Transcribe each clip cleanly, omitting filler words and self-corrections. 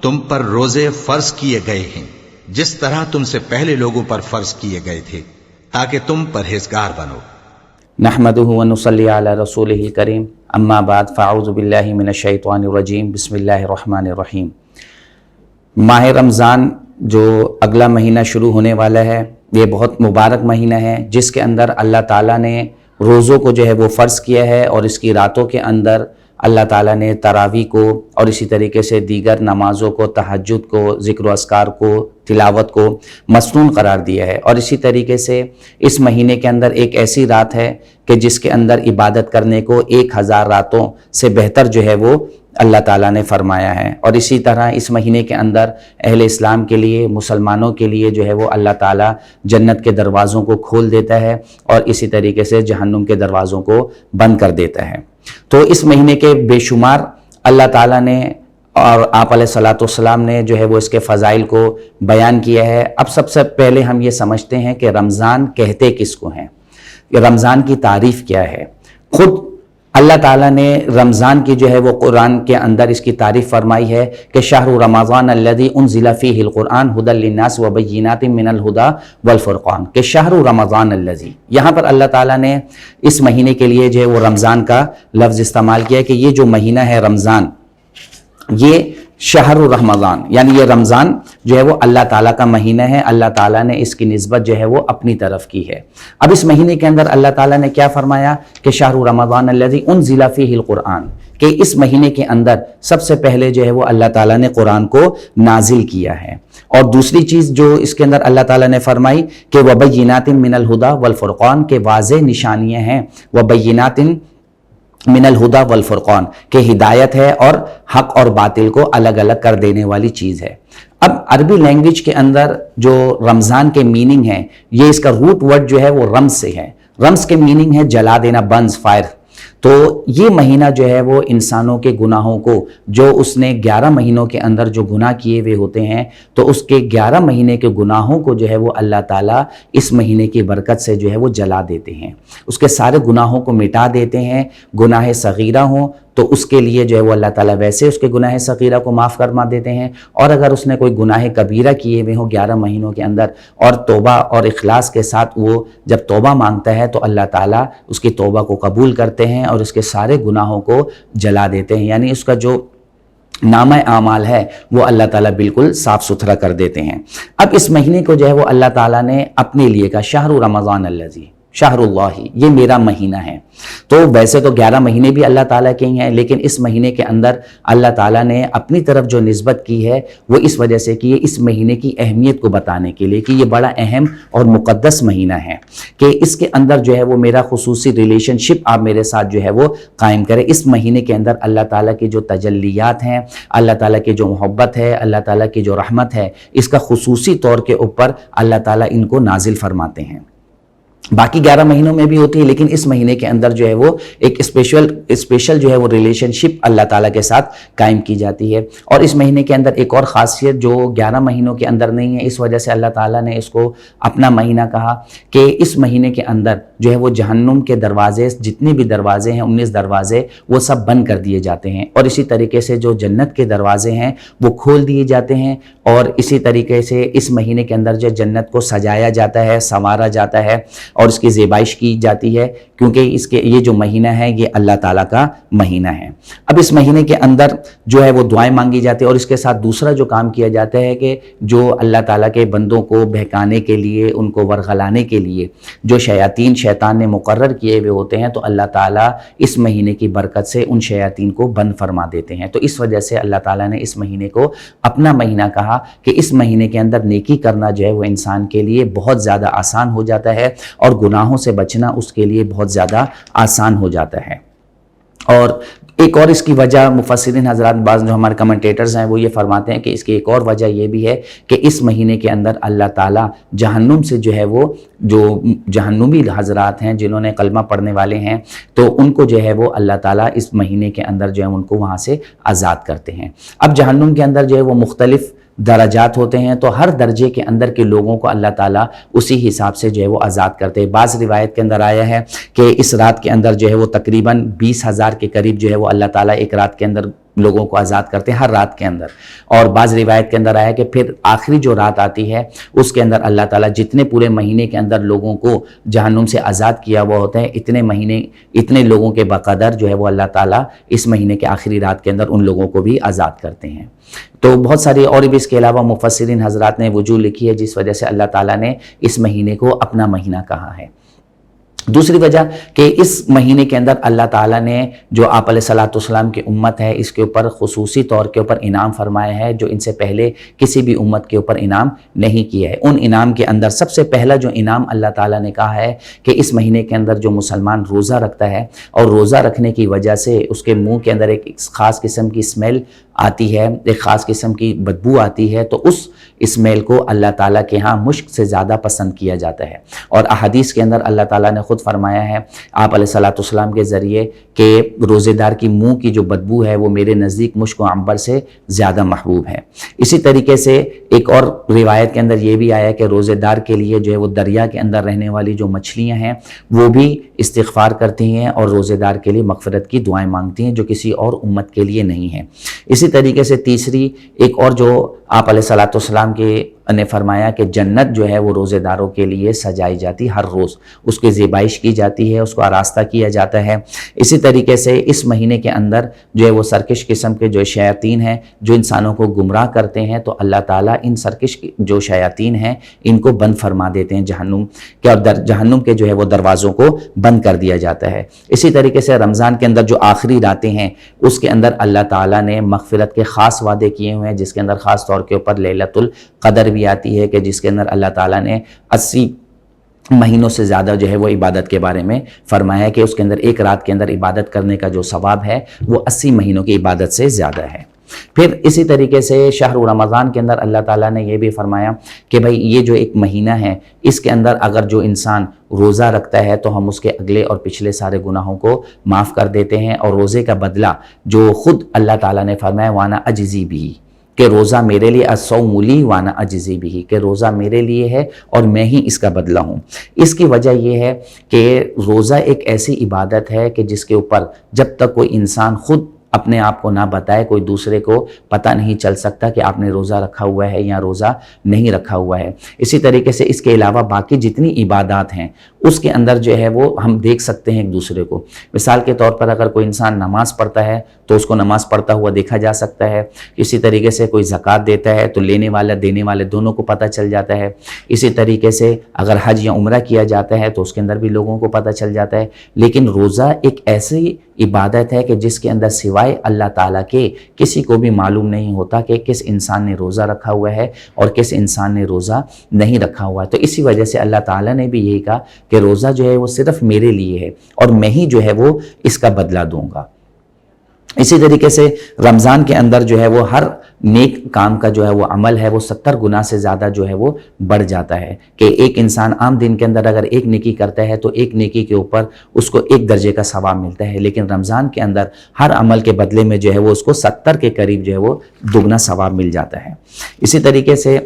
تم پر روزے فرض کیے گئے ہیں جس طرح تم سے پہلے لوگوں پر فرض کیے گئے تھے تاکہ تم پرہیزگار بنو۔ نحمده ونصلی علی رسولہ الکریم، اما بعد فاعوذ باللہ من الشیطان الرجیم، بسم اللہ الرحمن الرحیم۔ ماہ رمضان جو اگلا مہینہ شروع ہونے والا ہے، یہ بہت مبارک مہینہ ہے جس کے اندر اللہ تعالیٰ نے روزوں کو جو ہے وہ فرض کیا ہے، اور اس کی راتوں کے اندر اللہ تعالیٰ نے تراویح کو اور اسی طریقے سے دیگر نمازوں کو، تہجد کو، ذکر و اذکار کو، تلاوت کو مسنون قرار دیا ہے۔ اور اسی طریقے سے اس مہینے کے اندر ایک ایسی رات ہے کہ جس کے اندر عبادت کرنے کو 1000 راتوں سے بہتر جو ہے وہ اللہ تعالیٰ نے فرمایا ہے۔ اور اسی طرح اس مہینے کے اندر اہل اسلام کے لیے، مسلمانوں کے لیے جو ہے وہ اللہ تعالیٰ جنت کے دروازوں کو کھول دیتا ہے اور اسی طریقے سے جہنم کے دروازوں کو بند کر دیتا ہے۔ تو اس مہینے کے بے شمار اللہ تعالیٰ نے اور آپ علیہ الصلوۃ والسلام نے جو ہے وہ اس کے فضائل کو بیان کیا ہے۔ اب سب سے پہلے ہم یہ سمجھتے ہیں کہ رمضان کہتے کس کو ہیں، رمضان کی تعریف کیا ہے۔ خود اللہ تعالیٰ نے رمضان کی جو ہے وہ قرآن کے اندر اس کی تعریف فرمائی ہے کہ شہر رمضان الذی انزل فیہ القرآن ھدی للناس وبینات من الھدی والفرقان، کہ شہر رمضان الذی، یہاں پر اللہ تعالیٰ نے اس مہینے کے لیے جو ہے وہ رمضان کا لفظ استعمال کیا ہے کہ یہ جو مہینہ ہے رمضان، یہ شہر رمضان، یعنی یہ رمضان جو ہے وہ اللہ تعالیٰ کا مہینہ ہے، اللہ تعالیٰ نے اس کی نسبت جو ہے وہ اپنی طرف کی ہے۔ اب اس مہینے کے اندر اللہ تعالیٰ نے کیا فرمایا کہ شہر رمضان الذی انزل فیہ القرآن، کہ اس مہینے کے اندر سب سے پہلے جو ہے وہ اللہ تعالیٰ نے قرآن کو نازل کیا ہے۔ اور دوسری چیز جو اس کے اندر اللہ تعالیٰ نے فرمائی کہ وبینات من الھدی والفرقان، کے واضح نشانیاں ہیں، وبینات من الھدی والفرقان، کہ ہدایت ہے اور حق اور باطل کو الگ الگ کر دینے والی چیز ہے۔ اب عربی لینگویج کے اندر جو رمضان کے میننگ ہے، یہ اس کا روٹ ورڈ جو ہے وہ رمز سے ہے۔ رمز کے میننگ ہے جلا دینا، بنز، فائر۔ تو یہ مہینہ جو ہے وہ انسانوں کے گناہوں کو، جو اس نے 11 مہینوں کے اندر جو گناہ کیے ہوئے ہوتے ہیں، تو اس کے 11 مہینے کے گناہوں کو جو ہے وہ اللہ تعالیٰ اس مہینے کی برکت سے جو ہے وہ جلا دیتے ہیں، اس کے سارے گناہوں کو مٹا دیتے ہیں۔ گناہ صغیرہ ہوں تو اس کے لیے جو ہے وہ اللہ تعالیٰ ویسے اس کے گناہ صغیرہ کو معاف فرما دیتے ہیں، اور اگر اس نے کوئی گناہ کبیرہ کیے ہوئے ہوں 11 مہینوں کے اندر اور توبہ اور اخلاص کے ساتھ وہ جب توبہ مانگتا ہے تو اللہ تعالیٰ اس کی توبہ کو قبول کرتے ہیں اور اس کے سارے گناہوں کو جلا دیتے ہیں، یعنی اس کا جو نامہ اعمال ہے وہ اللہ تعالیٰ بالکل صاف ستھرا کر دیتے ہیں۔ اب اس مہینے کو جو ہے وہ اللہ تعالیٰ نے اپنے لیے کہا شہر رمضان الذی، شہر اللہ، یہ میرا مہینہ ہے۔ تو ویسے تو 11 مہینے بھی اللہ تعالیٰ کے ہی ہیں، لیکن اس مہینے کے اندر اللہ تعالیٰ نے اپنی طرف جو نسبت کی ہے وہ اس وجہ سے کی ہے، اس مہینے کی اہمیت کو بتانے کے لیے کہ یہ بڑا اہم اور مقدس مہینہ ہے، کہ اس کے اندر جو ہے وہ میرا خصوصی ریلیشن شپ آپ میرے ساتھ جو ہے وہ قائم کرے۔ اس مہینے کے اندر اللہ تعالیٰ کی جو تجلیات ہیں، اللہ تعالیٰ کی جو محبت ہے، اللہ تعالیٰ کی جو رحمت ہے، اس کا خصوصی طور کے اوپر اللہ تعالیٰ ان کو نازل فرماتے ہیں۔ باقی 11 مہینوں میں بھی ہوتی ہے، لیکن اس مہینے کے اندر جو ہے وہ ایک اسپیشل جو ہے وہ ریلیشن شپ اللہ تعالیٰ کے ساتھ قائم کی جاتی ہے۔ اور اس مہینے کے اندر ایک اور خاصیت جو 11 مہینوں کے اندر نہیں ہے، اس وجہ سے اللہ تعالیٰ نے اس کو اپنا مہینہ کہا کہ اس مہینے کے اندر جو ہے وہ جہنم کے دروازے، جتنے بھی دروازے ہیں 19 دروازے، وہ سب بند کر دیے جاتے ہیں، اور اسی طریقے سے جو جنت کے دروازے ہیں وہ کھول دیے جاتے ہیں، اور اسی طریقے سے اس مہینے کے اندر جو جنت کو سجایا جاتا ہے، سنوارا جاتا ہے اور اس کی زیبائش کی جاتی ہے، کیونکہ اس کے یہ جو مہینہ ہے یہ اللہ تعالیٰ کا مہینہ ہے۔ اب اس مہینے کے اندر جو ہے وہ دعائیں مانگی جاتی ہیں، اور اس کے ساتھ دوسرا جو کام کیا جاتا ہے کہ جو اللہ تعالیٰ کے بندوں کو بہکانے کے لیے، ان کو ورغلانے کے لیے جو شیطان نے مقرر کیے ہوئے ہوتے ہیں، تو اللہ تعالیٰ اس مہینے کی برکت سے ان شیاطین کو بند فرما دیتے ہیں۔ تو اس وجہ سے اللہ تعالیٰ نے اس مہینے کو اپنا مہینہ کہا کہ اس مہینے کے اندر نیکی کرنا جو ہے وہ انسان کے لیے بہت زیادہ آسان ہو جاتا ہے، اور گناہوں سے بچنا اس کے لیے بہت زیادہ آسان ہو جاتا ہے۔ اور ایک اور اس کی وجہ مفسرین حضرات، بعض جو ہمارے کمنٹیٹرز ہیں وہ یہ فرماتے ہیں کہ اس کی ایک اور وجہ یہ بھی ہے کہ اس مہینے کے اندر اللہ تعالیٰ جہنم سے جو ہے وہ جو جہنمی حضرات ہیں، جنہوں نے کلمہ پڑھنے والے ہیں، تو ان کو جو ہے وہ اللہ تعالیٰ اس مہینے کے اندر جو ہے ان کو وہاں سے آزاد کرتے ہیں۔ اب جہنم کے اندر جو ہے وہ مختلف درجات ہوتے ہیں، تو ہر درجے کے اندر کے لوگوں کو اللہ تعالیٰ اسی حساب سے جو ہے وہ آزاد کرتے ہیں۔ بعض روایت کے اندر آیا ہے کہ اس رات کے اندر جو ہے وہ تقریباً 20,000 کے قریب جو ہے وہ اللہ تعالیٰ ایک رات کے اندر لوگوں کو آزاد کرتے ہیں ہر رات کے اندر. اور بعض روایت کے اندر آیا کہ پھر آخری جو رات آتی ہے اس کے اندر اللہ تعالیٰ جتنے پورے مہینے کے اندر لوگوں کو جہنم سے آزاد کیا ہوا ہوتا ہے اتنے لوگوں کے بقدر جو ہے وہ اللہ تعالیٰ اس مہینے کے آخری رات کے اندر ان لوگوں کو بھی آزاد کرتے ہیں. تو بہت ساری اور بھی اس کے علاوہ مفسرین حضرات نے وجوہ لکھی ہے جس وجہ سے اللہ تعالیٰ نے اس مہینے کو اپنا مہینہ کہا ہے. دوسری وجہ کہ اس مہینے کے اندر اللہ تعالیٰ نے جو آپ علیہ الصلوۃ والسلام کی امت ہے اس کے اوپر خصوصی طور کے اوپر انعام فرمایا ہے جو ان سے پہلے کسی بھی امت کے اوپر انعام نہیں کیا ہے. ان انعام کے اندر سب سے پہلا جو انعام اللہ تعالیٰ نے کہا ہے کہ اس مہینے کے اندر جو مسلمان روزہ رکھتا ہے اور روزہ رکھنے کی وجہ سے اس کے منہ کے اندر ایک خاص قسم کی اسمیل آتی ہے, ایک خاص قسم کی بدبو آتی ہے, تو اس اسمیل کو اللہ تعالیٰ کے ہاں مشک سے زیادہ پسند کیا جاتا ہے. اور احادیث کے اندر اللہ تعالیٰ نے خود فرمایا ہے آپ علیہ الصلوۃ والسلام کے ذریعے کہ روزے دار کی منہ کی جو بدبو ہے وہ میرے نزدیک مشک و عنبر سے زیادہ محبوب ہے. اسی طریقے سے ایک اور روایت کے اندر یہ بھی آیا کہ روزے دار کے لیے جو ہے وہ دریا کے اندر رہنے والی جو مچھلیاں ہیں وہ بھی استغفار کرتی ہیں اور روزے دار کے لیے مغفرت کی دعائیں مانگتی ہیں جو کسی اور امت کے لیے نہیں ہیں. اسی طریقے سے تیسری ایک اور جو آپ علیہ الصلوۃ والسلام کے نے فرمایا کہ جنت جو ہے وہ روزے داروں کے لیے سجائی جاتی, ہر روز اس کی زیبائش کی جاتی ہے, اس کو آراستہ کیا جاتا ہے. اسی طریقے سے اس مہینے کے اندر جو ہے وہ سرکش قسم کے جو شیاطین ہیں جو انسانوں کو گمراہ کرتے ہیں تو اللہ تعالیٰ ان سرکش جو شیاطین ہیں ان کو بند فرما دیتے ہیں جہنم کے, اور جہنم کے جو ہے وہ دروازوں کو بند کر دیا جاتا ہے. اسی طریقے سے رمضان کے اندر جو آخری راتیں ہیں اس کے اندر اللہ تعالیٰ نے مغفرت کے خاص وعدے کیے ہوئے ہیں جس کے اندر خاص طور کے اوپر لیلۃ القدر بھی آتی ہے کہ جس کے اندر اللہ تعالیٰ نے 80 مہینوں سے زیادہ جو ہے وہ عبادت کے بارے میں فرمایا ہے کہ اس کے اندر ایک رات کے اندر عبادت کرنے کا جو ثواب ہے وہ 80 مہینوں کی عبادت سے زیادہ ہے. پھر اسی طریقے سے شہر رمضان کے اندر اللہ تعالیٰ نے یہ بھی فرمایا کہ بھائی یہ جو ایک مہینہ ہے اس کے اندر اگر جو انسان روزہ رکھتا ہے تو ہم اس کے اگلے اور پچھلے سارے گناہوں کو معاف کر دیتے ہیں, اور روزے کا بدلہ جو خود اللہ تعالیٰ نے فرمایا وانا اجزی بھی کہ روزہ میرے لیے الصوم لی وانا اجزی بھی کہ روزہ میرے لیے ہے اور میں ہی اس کا بدلہ ہوں. اس کی وجہ یہ ہے کہ روزہ ایک ایسی عبادت ہے کہ جس کے اوپر جب تک کوئی انسان خود اپنے آپ کو نہ بتائے کوئی دوسرے کو پتہ نہیں چل سکتا کہ آپ نے روزہ رکھا ہوا ہے یا روزہ نہیں رکھا ہوا ہے. اسی طریقے سے اس کے علاوہ باقی جتنی عبادات ہیں اس کے اندر جو ہے وہ ہم دیکھ سکتے ہیں ایک دوسرے کو. مثال کے طور پر اگر کوئی انسان نماز پڑھتا ہے تو اس کو نماز پڑھتا ہوا دیکھا جا سکتا ہے. اسی طریقے سے کوئی زکوٰۃ دیتا ہے تو لینے والا دینے والے دونوں کو پتہ چل جاتا ہے. اسی طریقے سے اگر حج یا عمرہ کیا جاتا ہے تو اس کے اندر بھی لوگوں کو پتہ چل جاتا ہے. لیکن روزہ ایک ایسی عبادت ہے کہ جس کے اندر سوائے اللہ تعالیٰ کے کسی کو بھی معلوم نہیں ہوتا کہ کس انسان نے روزہ رکھا ہوا ہے اور کس انسان نے روزہ نہیں رکھا ہوا ہے. تو اسی وجہ سے اللہ تعالیٰ نے بھی یہی کہا کہ روزہ جو ہے وہ صرف میرے لیے ہے اور میں ہی جو ہے وہ اس کا بدلہ دوں گا. اسی طریقے سے رمضان کے اندر جو ہے وہ ہر نیک کام کا جو ہے وہ عمل ہے وہ 70 گنا سے زیادہ جو ہے وہ بڑھ جاتا ہے کہ ایک انسان عام دن کے اندر اگر ایک نیکی کرتا ہے تو ایک نیکی کے اوپر اس کو 1 درجے کا ثواب ملتا ہے, لیکن رمضان کے اندر ہر عمل کے بدلے میں جو ہے وہ اس کو 70 کے قریب جو ہے وہ دگنا ثواب مل جاتا ہے. اسی طریقے سے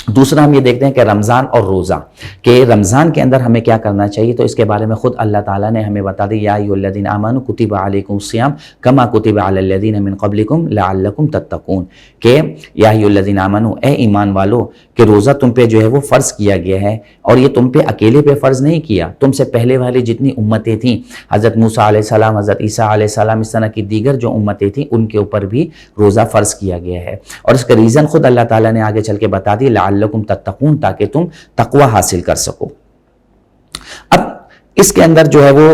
دوسرا ہم یہ دیکھتے ہیں کہ رمضان اور روزہ کہ رمضان کے اندر ہمیں کیا کرنا چاہیے, تو اس کے بارے میں خود اللہ تعالیٰ نے ہمیں بتا دی یا ایھا الذین آمنوا کتب علیکم الصیام کما کتب علی الذین من قبلکم لعلکم تتقون کہ یا ایھا الذین آمنوا اے ایمان والو کہ روزہ تم پہ جو ہے وہ فرض کیا گیا ہے, اور یہ تم پہ اکیلے پہ فرض نہیں کیا, تم سے پہلے والی جتنی امتیں تھیں حضرت موسیٰ علیہ السلام, حضرت عیسیٰ علیہ السلام, اس طرح کی دیگر جو امتیں تھیں ان کے اوپر بھی روزہ فرض کیا گیا ہے. اور اس کا ریزن خود اللہ تعالیٰ نے آگے چل کے بتا دی لعلکم تتقون تاکہ تم تقوی حاصل کر سکو. اب اس کے اندر جو ہے وہ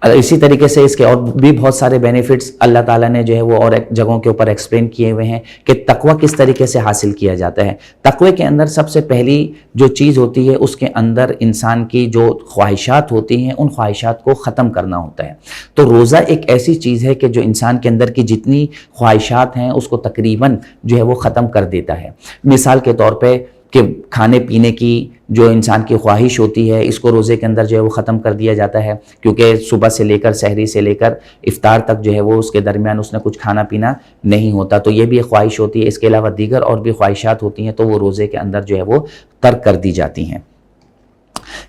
اسی طریقے سے اس کے اور بھی بہت سارے بینیفٹس اللہ تعالیٰ نے جو ہے وہ اور ایک جگہوں کے اوپر ایکسپلین کیے ہوئے ہیں کہ تقوی کس طریقے سے حاصل کیا جاتا ہے. تقوی کے اندر سب سے پہلی جو چیز ہوتی ہے اس کے اندر انسان کی جو خواہشات ہوتی ہیں ان خواہشات کو ختم کرنا ہوتا ہے. تو روزہ ایک ایسی چیز ہے کہ جو انسان کے اندر کی جتنی خواہشات ہیں اس کو تقریباً جو ہے وہ ختم کر دیتا ہے. مثال کے طور پہ کہ کھانے پینے کی جو انسان کی خواہش ہوتی ہے اس کو روزے کے اندر جو ہے وہ ختم کر دیا جاتا ہے, کیونکہ صبح سے لے کر سحری سے لے کر افطار تک جو ہے وہ اس کے درمیان اس نے کچھ کھانا پینا نہیں ہوتا, تو یہ بھی ایک خواہش ہوتی ہے. اس کے علاوہ دیگر اور بھی خواہشات ہوتی ہیں تو وہ روزے کے اندر جو ہے وہ ترک کر دی جاتی ہیں.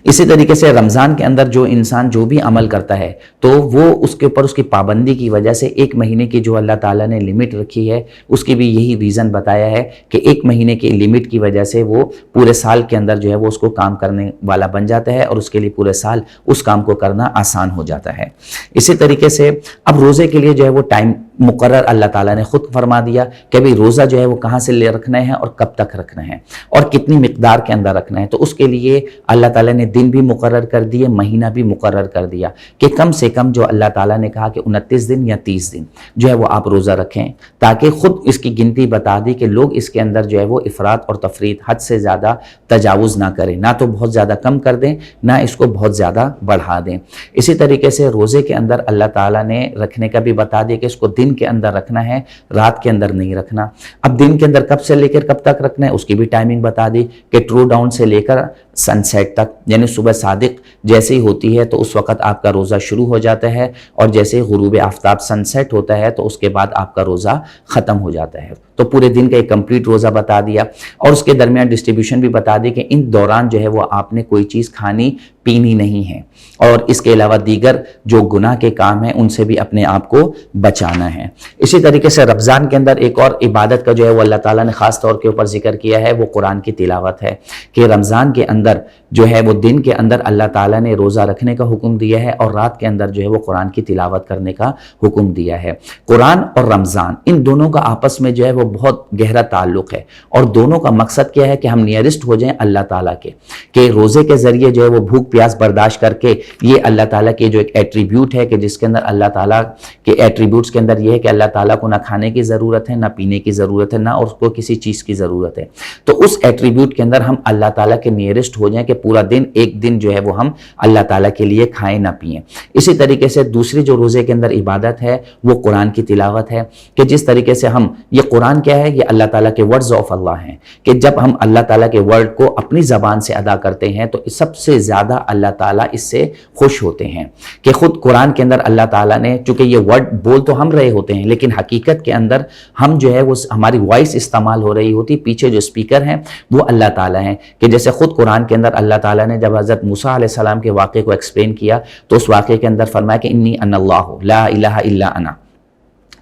اسی طریقے سے رمضان کے اندر جو انسان جو بھی عمل کرتا ہے تو وہ اس کے اوپر اس کی پابندی کی وجہ سے ایک مہینے کی جو اللہ تعالیٰ نے لمٹ رکھی ہے اس کی بھی یہی ریزن بتایا ہے کہ ایک مہینے کی لمٹ کی وجہ سے وہ پورے سال کے اندر جو ہے وہ اس کو کام کرنے والا بن جاتا ہے اور اس کے لیے پورے سال اس کام کو کرنا آسان ہو جاتا ہے۔ اسی طریقے سے اب روزے کے لیے جو ہے وہ ٹائم مقرر اللہ تعالیٰ نے خود فرما دیا کہ بھئی روزہ جو ہے وہ کہاں سے لے رکھنا ہے اور کب تک رکھنا ہے اور کتنی مقدار کے اندر رکھنا ہے۔ تو اس کے لیے اللہ تعالیٰ نے دن بھی مقرر کر دیے، مہینہ بھی مقرر کر دیا کہ کم سے کم جو اللہ تعالیٰ نے کہا کہ 29 دن یا 30 دن جو ہے وہ آپ روزہ رکھیں، تاکہ خود اس کی گنتی بتا دی کہ لوگ اس کے اندر جو ہے وہ افراط اور تفریط حد سے زیادہ تجاوز نہ کریں، نہ تو بہت زیادہ کم کر دیں نہ اس کو بہت زیادہ بڑھا دیں۔ اسی طریقے سے روزے کے اندر اللہ تعالیٰ نے رکھنے کا بھی بتا دیا کہ اس کو دن کے اندر رکھنا ہے، رات کے اندر نہیں رکھنا۔ اب دن کے اندر کب سے لے کر کب تک رکھنا ہے اس کی بھی ٹائمنگ بتا دی کہ ٹرو ڈاؤن سے لے کر سن سیٹ تک، یعنی صبح صادق جیسے ہی ہوتی ہے تو اس وقت آپ کا روزہ شروع ہو جاتا ہے اور جیسے ہی غروب آفتاب سن سیٹ ہوتا ہے تو اس کے بعد آپ کا روزہ ختم ہو جاتا ہے۔ تو پورے دن کا ایک کمپلیٹ روزہ بتا دیا اور اس کے درمیان ڈسٹریبیوشن بھی بتا دی کہ ان دوران جو ہے وہ آپ نے کوئی چیز کھانی پینی نہیں ہے، اور اس کے علاوہ دیگر جو گناہ کے کام ہیں ان سے بھی اپنے آپ کو بچانا ہے۔ اسی طریقے سے رمضان کے اندر ایک اور عبادت کا جو ہے وہ اللہ تعالیٰ نے خاص طور کے اوپر ذکر کیا ہے، وہ قرآن کی تلاوت ہے کہ رمضان کے اندر جو ہے وہ دن کے اندر اللہ تعالیٰ نے روزہ رکھنے کا حکم دیا ہے اور رات کے اندر جو ہے وہ قرآن کی تلاوت کرنے کا حکم دیا ہے۔ قرآن اور رمضان ان دونوں کا آپس میں جو ہے وہ بہت گہرا تعلق ہے، اور دونوں کا مقصد کیا ہے کہ ہم نیئرسٹ ہو جائیں اللہ تعالیٰ کے، کہ روزے کے ذریعے جو ہے وہ بھوک پیاس برداشت کر کے، یہ اللہ تعالیٰ کے جو ایک ایٹریبیوٹ ہے کہ جس کے اندر اللہ تعالیٰ کے ایٹریبیوٹس کے اندر یہ ہے کہ اللہ تعالیٰ کو نہ کھانے کی ضرورت ہے، نہ پینے کی ضرورت ہے، نہ اس کو کسی چیز کی ضرورت ہے۔ تو اس ایٹریبیوٹ کے اندر ہم اللہ تعالیٰ کے نیئرسٹ ہو جائیں کہ پورا دن ایک دن جو ہے وہ ہم اللہ تعالیٰ کے لیے کھائیں نہ پئیں۔ اسی طریقے سے دوسری جو روزے کے اندر عبادت ہے وہ قرآن کی تلاوت ہے، کہ جس طریقے سے ہم یہ قرآن کیا ہے، یہ اللہ تعالیٰ کے ورڈز آف اللہ ہیں، کہ جب ہم اللہ تعالیٰ کے ورڈ کو اپنی زبان سے ادا کرتے ہیں تو سب سے زیادہ اللہ تعالیٰ اس سے خوش ہوتے ہیں۔ کہ خود قرآن کے اندر اللہ تعالیٰ نے، چونکہ یہ ورڈ بول تو ہم رہے ہوتے ہیں لیکن حقیقت کے اندر ہم جو ہے وہ ہماری وائس استعمال ہو رہی ہوتی، پیچھے جو اسپیکر ہیں وہ اللہ تعالیٰ ہیں۔ کہ جیسے خود قرآن کے اندر اللہ تعالیٰ نے جب حضرت موسیٰ علیہ السلام کے واقعے کو ایکسپلین کیا تو اس واقعے کے اندر فرمایا کہ انی انا اللہ لا الہ الا انا،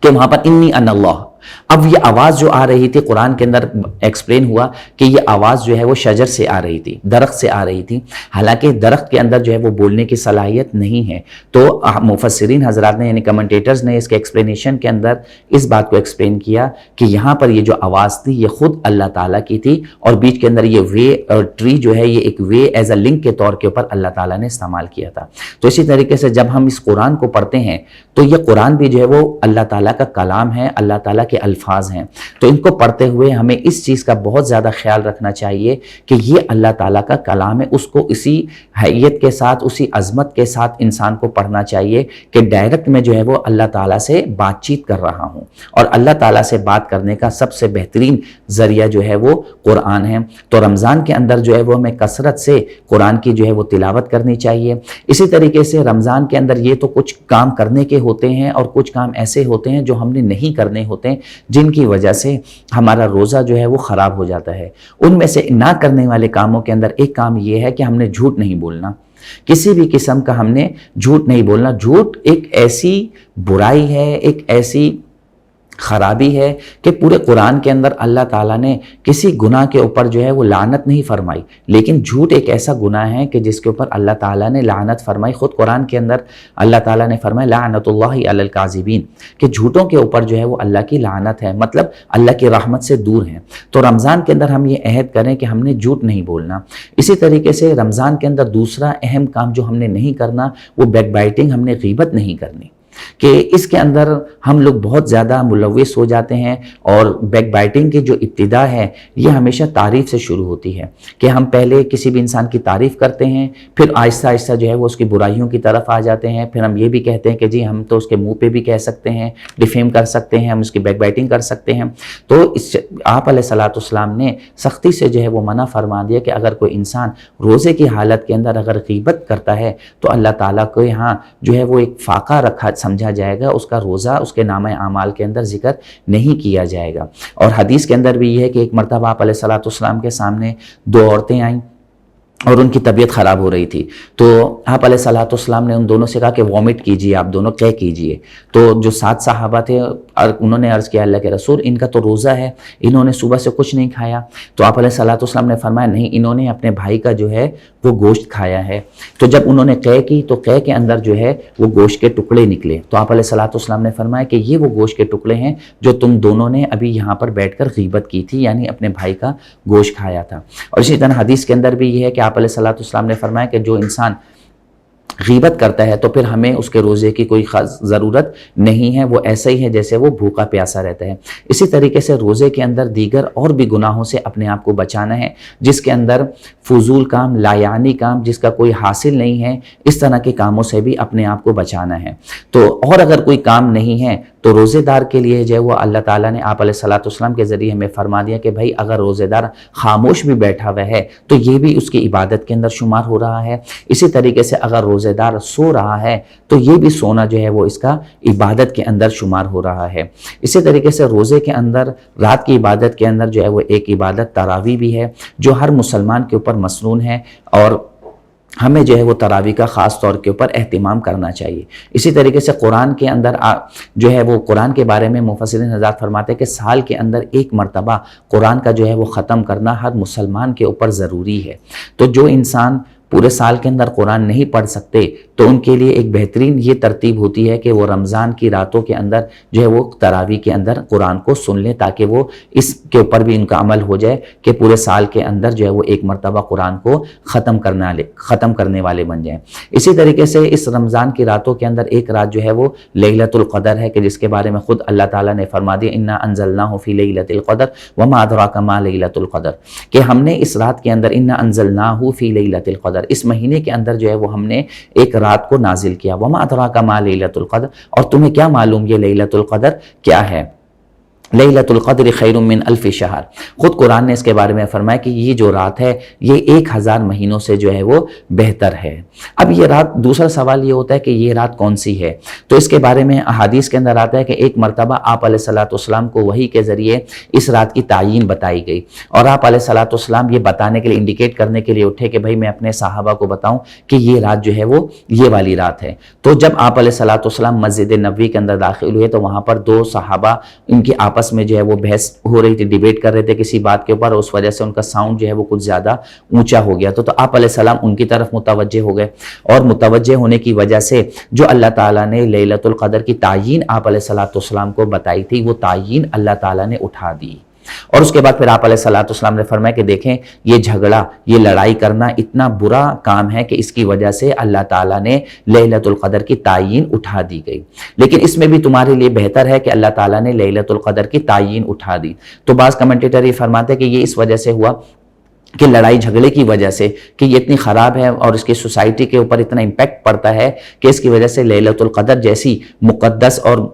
کہ وہاں پر انی انا اللہ۔ اب یہ آواز جو آ رہی تھی قرآن کے اندر ایکسپلین ہوا کہ یہ آواز جو ہے وہ شجر سے آ رہی تھی، درخت سے آ رہی تھی، حالانکہ درخت کے اندر جو ہے وہ بولنے کی صلاحیت نہیں ہے۔ تو مفسرین حضرات نے یعنی کمنٹیٹرز نے اس کے ایکسپلینیشن کے اندر اس بات کو ایکسپلین کیا کہ یہاں پر یہ جو آواز تھی یہ خود اللہ تعالیٰ کی تھی، اور بیچ کے اندر یہ وے اور ٹری جو ہے یہ ایک وے ایز اے لنک کے طور کے اوپر اللہ تعالیٰ نے استعمال کیا تھا۔ تو اسی طریقے سے جب ہم اس قرآن کو پڑھتے ہیں تو یہ قرآن بھی جو ہے وہ اللہ تعالیٰ کا کلام ہے، اللہ تعالیٰ کے الفاظ ہیں۔ تو ان کو پڑھتے ہوئے ہمیں اس چیز کا بہت زیادہ خیال رکھنا چاہیے کہ یہ اللہ تعالیٰ کا کلام ہے، اس کو اسی حیت کے ساتھ، اسی عظمت کے ساتھ انسان کو پڑھنا چاہیے کہ ڈائریکٹ میں جو ہے وہ اللہ تعالیٰ سے بات چیت کر رہا ہوں، اور اللہ تعالیٰ سے بات کرنے کا سب سے بہترین ذریعہ جو ہے وہ قرآن ہے۔ تو رمضان کے اندر جو ہے وہ ہمیں کثرت سے قرآن کی جو ہے وہ تلاوت کرنی چاہیے۔ اسی طریقے سے رمضان کے اندر یہ تو کچھ کام کرنے کے ہوتے ہیں اور کچھ کام ایسے ہوتے ہیں جو ہم نے نہیں کرنے ہوتے ہیں، جن کی وجہ سے ہمارا روزہ جو ہے وہ خراب ہو جاتا ہے۔ ان میں سے نہ کرنے والے کاموں کے اندر ایک کام یہ ہے کہ ہم نے جھوٹ نہیں بولنا، کسی بھی قسم کا ہم نے جھوٹ نہیں بولنا۔ جھوٹ ایک ایسی برائی ہے، ایک ایسی خرابی ہے کہ پورے قرآن کے اندر اللہ تعالیٰ نے کسی گناہ کے اوپر جو ہے وہ لعنت نہیں فرمائی، لیکن جھوٹ ایک ایسا گناہ ہے کہ جس کے اوپر اللہ تعالیٰ نے لعنت فرمائی۔ خود قرآن کے اندر اللہ تعالیٰ نے فرمایا لعنت اللہ علی الکاذبین، کہ جھوٹوں کے اوپر جو ہے وہ اللہ کی لعنت ہے، مطلب اللہ کی رحمت سے دور ہیں۔ تو رمضان کے اندر ہم یہ عہد کریں کہ ہم نے جھوٹ نہیں بولنا۔ اسی طریقے سے رمضان کے اندر دوسرا اہم کام جو ہم نے نہیں کرنا وہ بیک بائٹنگ، ہم نے غیبت نہیں کرنی، کہ اس کے اندر ہم لوگ بہت زیادہ ملوث ہو جاتے ہیں، اور بیک بائٹنگ کی جو ابتدا ہے یہ ہمیشہ تعریف سے شروع ہوتی ہے، کہ ہم پہلے کسی بھی انسان کی تعریف کرتے ہیں، پھر آہستہ آہستہ جو ہے وہ اس کی برائیوں کی طرف آ جاتے ہیں، پھر ہم یہ بھی کہتے ہیں کہ جی ہم تو اس کے منہ پہ بھی کہہ سکتے ہیں، ڈیفیم کر سکتے ہیں، ہم اس کی بیک بائٹنگ کر سکتے ہیں۔ تو آپ علیہ الصلوۃ والسلام نے سختی سے جو ہے وہ منع فرما دیا کہ اگر کوئی انسان روزے کی حالت کے اندر اگر غیبت کرتا ہے تو اللہ تعالیٰ کو یہاں جو ہے وہ ایک فاقہ رکھا سمجھا جائے گا، اس کا روزہ اس کے نامہ اعمال کے اندر ذکر نہیں کیا جائے گا۔ اور حدیث کے اندر بھی یہ ہے کہ ایک مرتبہ آپ علیہ الصلوۃ والسلام کے سامنے دو عورتیں آئیں، اور ان کی طبیعت خراب ہو رہی تھی، تو آپ علیہ الصلوۃ والسلام نے ان دونوں سے کہا کہ وامٹ کیجئے، آپ دونوں قے کیجئے۔ تو جو 7 صحابہ تھے انہوں نے عرض کیا اللہ کے رسول ان کا تو روزہ ہے، انہوں نے صبح سے کچھ نہیں کھایا۔ تو آپ علیہ الصلوۃ والسلام نے فرمایا نہیں، انہوں نے اپنے بھائی کا جو ہے وہ گوشت کھایا ہے۔ تو جب انہوں نے قے کی تو قے کے اندر جو ہے وہ گوشت کے ٹکڑے نکلے، تو آپ علیہ الصلوۃ والسلام نے فرمایا کہ یہ وہ گوشت کے ٹکڑے ہیں جو تم دونوں نے ابھی یہاں پر بیٹھ کر غیبت کی تھی، یعنی اپنے بھائی کا گوشت کھایا تھا۔ اور اسی طرح حدیث کے اندر بھی یہ ہے کہ آپ علیہ الصلوۃ والسلام نے فرمایا کہ جو انسان غیبت کرتا ہے تو پھر ہمیں اس کے روزے کی کوئی خاص ضرورت نہیں ہے، وہ ایسا ہی ہے جیسے وہ بھوکا پیاسا رہتا ہے۔ اسی طریقے سے روزے کے اندر دیگر اور بھی گناہوں سے اپنے آپ کو بچانا ہے، جس کے اندر فضول کام، لا یعنی کام جس کا کوئی حاصل نہیں ہے، اس طرح کے کاموں سے بھی اپنے آپ کو بچانا ہے۔ تو اور اگر کوئی کام نہیں ہے تو روزے دار کے لیے جو ہے وہ اللہ تعالیٰ نے آپ علیہ الصلوۃ والسلام کے ذریعے ہمیں فرما دیا کہ بھائی اگر روزے دار خاموش بھی بیٹھا ہوا ہے تو یہ بھی اس کی عبادت کے اندر شمار ہو رہا ہے۔ اسی طریقے سے اگر روزے دار سو رہا ہے تو یہ بھی سونا جو ہے وہ اس کا عبادت کے اندر شمار ہو رہا ہے۔ اسی طریقے سے روزے کے اندر رات کی عبادت کے اندر جو ہے وہ ایک عبادت تراویح بھی ہے جو ہر مسلمان کے اوپر مسنون ہے، اور ہمیں جو ہے وہ تراویح کا خاص طور کے اوپر اہتمام کرنا چاہیے۔ اسی طریقے سے قرآن کے اندر جو ہے وہ قرآن کے بارے میں مفسرین حضرات فرماتے ہیں کہ سال کے اندر ایک مرتبہ قرآن کا جو ہے وہ ختم کرنا ہر مسلمان کے اوپر ضروری ہے۔ تو جو انسان پورے سال کے اندر قرآن نہیں پڑھ سکتے تو ان کے لیے ایک بہترین یہ ترتیب ہوتی ہے کہ وہ رمضان کی راتوں کے اندر جو ہے وہ تراویح کے اندر قرآن کو سن لیں، تاکہ وہ اس کے اوپر بھی ان کا عمل ہو جائے کہ پورے سال کے اندر جو ہے وہ ایک مرتبہ قرآن کو ختم کرنے والے بن جائیں۔ اسی طریقے سے اس رمضان کی راتوں کے اندر ایک رات جو ہے وہ لیلۃ القدر ہے، کہ جس کے بارے میں خود اللہ تعالیٰ نے فرما دیا انا انزلناہ فی لیلۃ القدر وما ادراک ما لیلۃ القدر، کہ ہم نے اس رات کے اندر انا انزلناہ فی لیلۃ القدر، اس مہینے کے اندر جو ہے وہ ہم نے ایک رات کو نازل کیا۔ وما ادراک ما لیلۃ القدر، اور تمہیں کیا معلوم یہ لیلۃ القدر کیا ہے؟ لیلۃ القدر خیر من الف شہر، خود قرآن نے اس کے بارے میں فرمایا کہ یہ جو رات ہے یہ 1000 مہینوں سے جو ہے وہ بہتر ہے۔ اب یہ رات، دوسرا سوال یہ ہوتا ہے کہ یہ رات کون سی ہے؟ تو اس کے بارے میں احادیث کے اندر آتا ہے کہ ایک مرتبہ آپ علیہ الصلوۃ والسلام کو وحی کے ذریعے اس رات کی تعیین بتائی گئی، اور آپ علیہ الصلوۃ والسلام یہ بتانے کے لیے، انڈیکیٹ کرنے کے لیے اٹھے کہ بھائی میں اپنے صحابہ کو بتاؤں کہ یہ رات جو ہے وہ یہ والی رات ہے۔ تو جب آپ علیہ الصلوۃ والسلام مسجد نبوی کے اندر داخل ہوئے تو وہاں پر 2 صحابہ ان کی آپس میں جو ہے وہ بحث ہو رہی تھی، ڈیبیٹ کر رہے تھے کسی بات کے اوپر، اور اس وجہ سے ان کا ساؤنڈ جو ہے وہ کچھ زیادہ اونچا ہو گیا۔ تو آپ علیہ السلام ان کی طرف متوجہ ہو گئے، اور متوجہ ہونے کی وجہ سے جو اللہ تعالیٰ نے لیلۃ القدر کی تعیین آپ علیہ الصلوۃ والسلام کو بتائی تھی وہ تعیین اللہ تعالیٰ نے اٹھا دی۔ اور اس کے بعد پھر آپ علیہ الصلوۃ والسلام نے فرمایا کہ دیکھیں یہ جھگڑا، یہ لڑائی کرنا اتنا برا کام ہے کہ اس کی وجہ سے اللہ تعالیٰ نے لیلۃ القدر کی تعیین اٹھا دی گئی، لیکن اس میں بھی تمہارے لیے بہتر ہے کہ اللہ تعالیٰ نے لیلۃ القدر کی تعیین اٹھا دی۔ تو بعض کمنٹیٹر یہ فرماتے ہیں کہ یہ اس وجہ سے ہوا کہ لڑائی جھگڑے کی وجہ سے کہ یہ اتنی خراب ہے اور اس کی سوسائٹی کے اوپر اتنا امپیکٹ پڑتا ہے کہ اس کی وجہ سے لیلۃ القدر جیسی مقدس اور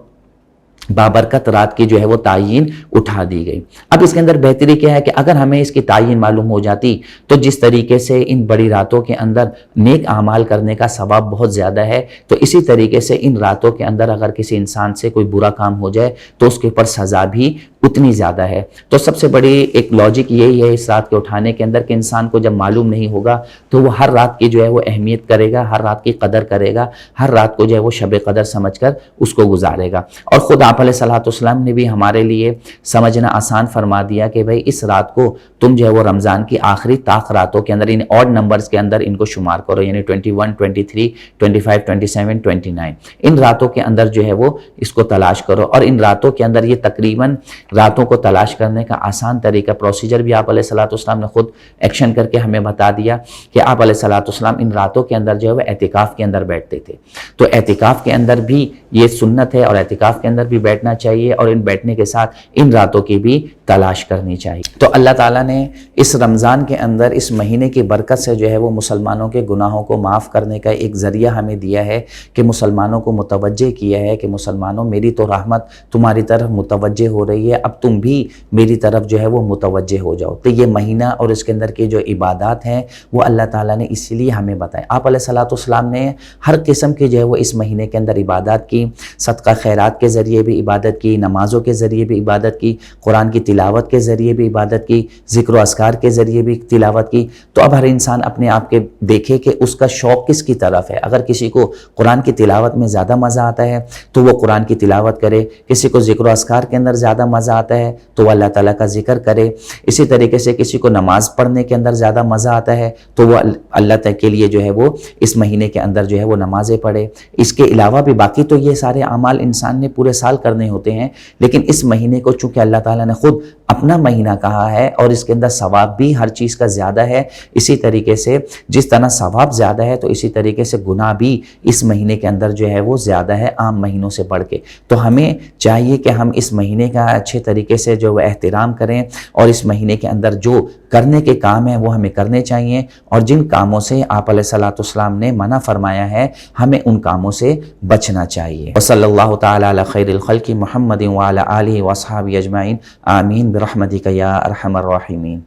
بابرکت رات کی جو ہے وہ تعیین اٹھا دی گئی۔ اب اس کے اندر بہتری کیا ہے کہ اگر ہمیں اس کی تعیین معلوم ہو جاتی تو جس طریقے سے ان بڑی راتوں کے اندر نیک اعمال کرنے کا ثواب بہت زیادہ ہے، تو اسی طریقے سے ان راتوں کے اندر اگر کسی انسان سے کوئی برا کام ہو جائے تو اس کے اوپر سزا بھی اتنی زیادہ ہے۔ تو سب سے بڑی ایک لاجک یہی ہے اس رات کے اٹھانے کے اندر کہ انسان کو جب معلوم نہیں ہوگا تو وہ ہر رات کی جو ہے وہ اہمیت کرے گا، ہر رات کی قدر کرے گا، ہر رات کو جو ہے وہ شب قدر سمجھ کر اس کو گزارے گا۔ اور خود آپ علیہ الصلوۃ والسلام نے بھی ہمارے لیے سمجھنا آسان فرما دیا کہ بھائی اس رات کو تم جو ہے وہ رمضان کی آخری طاق راتوں کے اندر، ان آڈ نمبرز کے اندر ان کو شمار کرو، یعنی 21، 23، 25، 27، 29، ان راتوں کے اندر جو ہے وہ اس کو تلاش کرو۔ اور ان راتوں کے اندر یہ تقریباً راتوں کو تلاش کرنے کا آسان طریقہ، پروسیجر بھی آپ علیہ الصلوۃ والسلام نے خود ایکشن کر کے ہمیں بتا دیا کہ آپ علیہ الصلوۃ والسلام ان راتوں کے اندر جو ہے وہ اعتکاف کے اندر بیٹھتے تھے۔ تو اعتکاف کے اندر بھی یہ سنت ہے اور اعتکاف کے اندر بھی بیٹھنا چاہیے، اور ان بیٹھنے کے ساتھ ان راتوں کی بھی تلاش کرنی چاہیے۔ تو اللہ تعالیٰ نے اس رمضان کے اندر اس مہینے کی برکت سے جو ہے وہ مسلمانوں کے گناہوں کو معاف کرنے کا ایک ذریعہ ہمیں دیا ہے کہ مسلمانوں کو متوجہ کیا ہے کہ مسلمانوں میری تو رحمت تمہاری طرف متوجہ ہو رہی ہے، اب تم بھی میری طرف جو ہے وہ متوجہ ہو جاؤ۔ تو یہ مہینہ اور اس کے اندر کی جو عبادات ہیں وہ اللہ تعالیٰ نے اسی لیے ہمیں بتائیں۔ آپ علیہ الصلوۃ والسلام نے ہر قسم کی جو ہے وہ اس مہینے کے اندر عبادات کی، صدقہ خیرات کے ذریعے بھی بھی عبادت کی، نمازوں کے ذریعے بھی عبادت کی، قرآن کی تلاوت کے ذریعے بھی عبادت کی، ذکر و اذکار کے ذریعے بھی تلاوت کی، تو اب ہر انسان اپنے آپ کے دیکھے کہ اس کا شوق کس کی طرف ہے۔ اگر کسی کو قرآن کی تلاوت میں زیادہ مزہ آتا ہے تو وہ قرآن کی تلاوت کرے، کسی کو ذکر و اذکار کے اندر زیادہ مزہ آتا ہے تو وہ اللہ تعالیٰ کا ذکر کرے، اسی طریقے سے کسی کو نماز پڑھنے کے اندر زیادہ مزہ آتا ہے تو وہ اللہ تعالیٰ کے لیے جو ہے وہ اس مہینے کے اندر جو ہے وہ نمازیں پڑھے۔ اس کے علاوہ بھی باقی تو یہ سارے اعمال انسان نے پورے سال کرنے ہوتے ہیں، لیکن اس مہینے کو چونکہ اللہ تعالیٰ نے خود اپنا مہینہ کہا ہے اور اس کے اندر ثواب بھی ہر چیز کا زیادہ ہے، اسی طریقے سے جس طرح ثواب زیادہ ہے تو اسی طریقے سے گناہ بھی اس مہینے کے اندر جو ہے وہ زیادہ ہے عام مہینوں سے بڑھ کے۔ تو ہمیں چاہیے کہ ہم اس مہینے کا اچھے طریقے سے جو احترام کریں اور اس مہینے کے اندر جو کرنے کے کام ہیں وہ ہمیں کرنے چاہیے، اور جن کاموں سے آپ علیہ الصلوۃ والسلام نے منع فرمایا ہے ہمیں ان کاموں سے بچنا چاہیے۔ وصلی اللہ تعالی علی خیر الخلق محمد وعلی آلہ واصحابہ اجمعین، آمین برحمتک یا ارحم الراحمین۔